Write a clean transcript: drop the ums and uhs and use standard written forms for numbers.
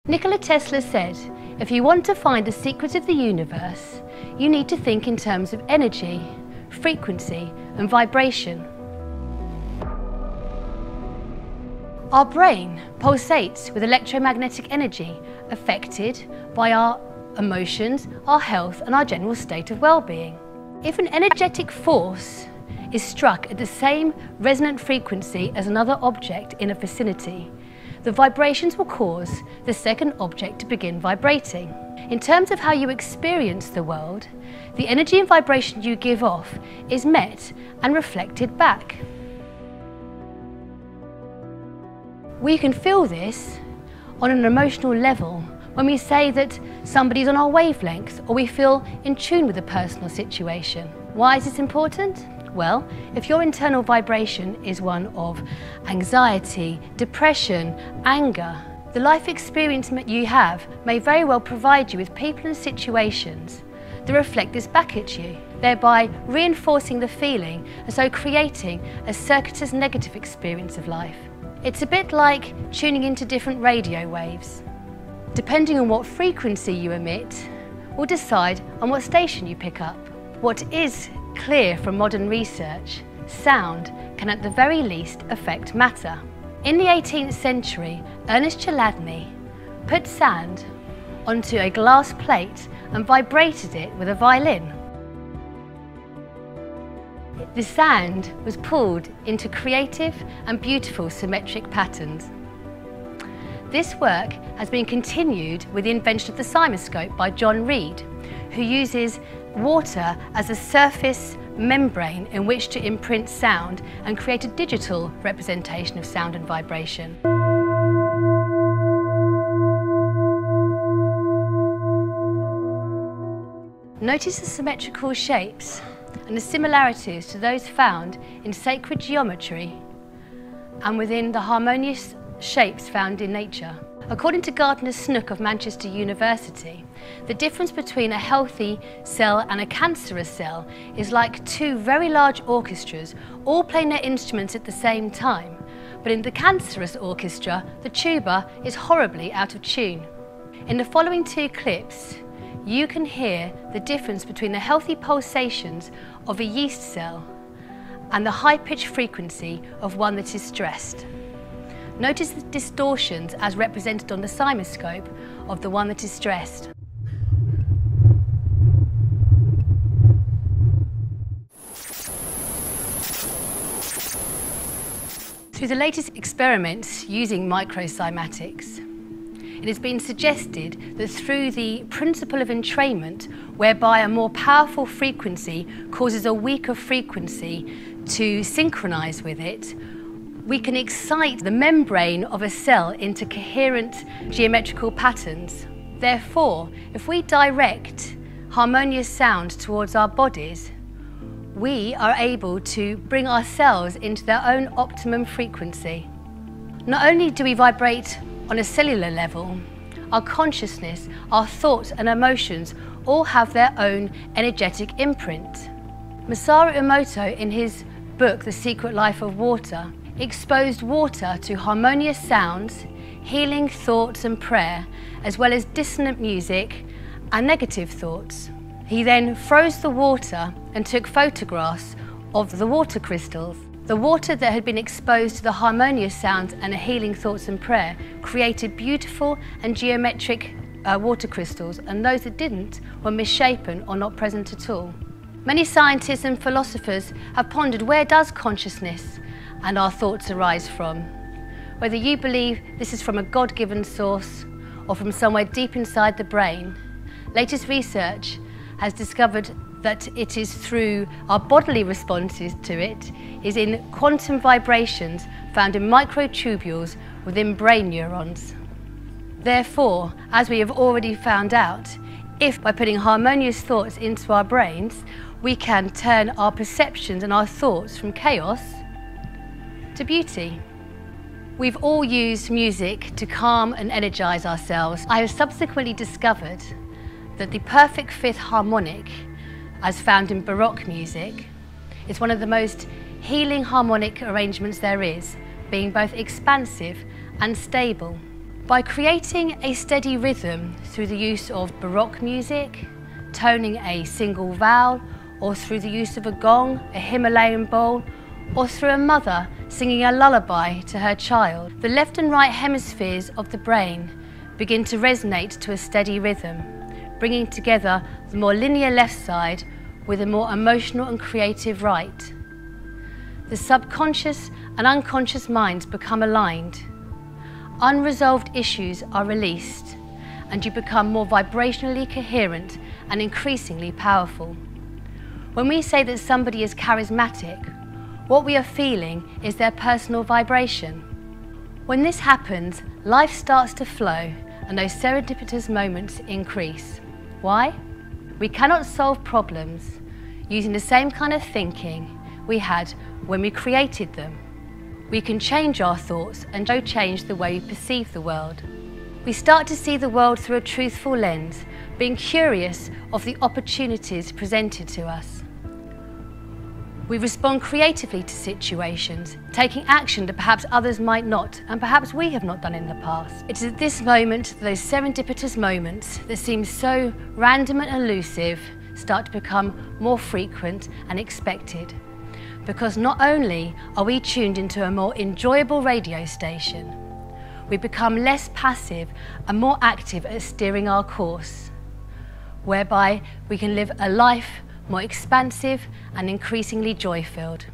Nicola Tesla said, if you want to find the secret of the universe, you need to think in terms of energy, frequency, and vibration. Our brain pulsates with electromagnetic energy affected by our emotions, our health, and our general state of well-being. If an energetic force is struck at the same resonant frequency as another object in a vicinity, the vibrations will cause the second object to begin vibrating. In terms of how you experience the world, the energy and vibration you give off is met and reflected back. We can feel this on an emotional level when we say that somebody's on our wavelength or we feel in tune with a personal situation. Why is this important? Well, if your internal vibration is one of anxiety, depression, anger, the life experience you have may very well provide you with people and situations that reflect this back at you, thereby reinforcing the feeling and so creating a circuitous negative experience of life. It's a bit like tuning into different radio waves. Depending on what frequency you emit will decide on what station you pick up. What is clear from modern research, sound can at the very least affect matter. In the 18th century, Ernest Chladni put sand onto a glass plate and vibrated it with a violin. The sand was pulled into creative and beautiful symmetric patterns. This work has been continued with the invention of the cymoscope by John Reed, who uses water as a surface membrane in which to imprint sound and create a digital representation of sound and vibration. Notice the symmetrical shapes and the similarities to those found in sacred geometry and within the harmonious shapes found in nature. According to Gardner Snook of Manchester University, the difference between a healthy cell and a cancerous cell is like two very large orchestras all playing their instruments at the same time, but in the cancerous orchestra, the tuba is horribly out of tune. In the following two clips, you can hear the difference between the healthy pulsations of a yeast cell and the high-pitched frequency of one that is stressed. Notice the distortions as represented on the cymoscope of the one that is stressed. Through the latest experiments using microcymatics, it has been suggested that through the principle of entrainment, whereby a more powerful frequency causes a weaker frequency to synchronize with it, we can excite the membrane of a cell into coherent geometrical patterns. Therefore, if we direct harmonious sound towards our bodies, we are able to bring our cells into their own optimum frequency. Not only do we vibrate on a cellular level, our consciousness, our thoughts and emotions all have their own energetic imprint. Masaru Emoto, in his book The Secret Life of Water, exposed water to harmonious sounds, healing thoughts and prayer, as well as dissonant music and negative thoughts. He then froze the water and took photographs of the water crystals. The water that had been exposed to the harmonious sounds and the healing thoughts and prayer created beautiful and geometric water crystals, and those that didn't were misshapen or not present at all. Many scientists and philosophers have pondered, where does consciousness and our thoughts arise from? Whether you believe this is from a God-given source or from somewhere deep inside the brain, latest research has discovered that it is through our bodily responses to it, is in quantum vibrations found in microtubules within brain neurons. Therefore, as we have already found out, if by putting harmonious thoughts into our brains, we can turn our perceptions and our thoughts from chaos to beauty. We've all used music to calm and energize ourselves. I have subsequently discovered that the perfect fifth harmonic, as found in Baroque music, is one of the most healing harmonic arrangements there is, being both expansive and stable. By creating a steady rhythm through the use of Baroque music, toning a single vowel, or through the use of a gong, a Himalayan bowl, or through a mother singing a lullaby to her child, the left and right hemispheres of the brain begin to resonate to a steady rhythm, bringing together the more linear left side with a more emotional and creative right. The subconscious and unconscious minds become aligned. Unresolved issues are released, and you become more vibrationally coherent and increasingly powerful. When we say that somebody is charismatic, what we are feeling is their personal vibration. When this happens, life starts to flow and those serendipitous moments increase. Why? We cannot solve problems using the same kind of thinking we had when we created them. We can change our thoughts and so change the way we perceive the world. We start to see the world through a truthful lens, being curious of the opportunities presented to us. We respond creatively to situations, taking action that perhaps others might not, and perhaps we have not done in the past. It is at this moment, those serendipitous moments that seem so random and elusive, start to become more frequent and expected. Because not only are we tuned into a more enjoyable radio station, we become less passive and more active at steering our course, whereby we can live a life more expansive and increasingly joy-filled.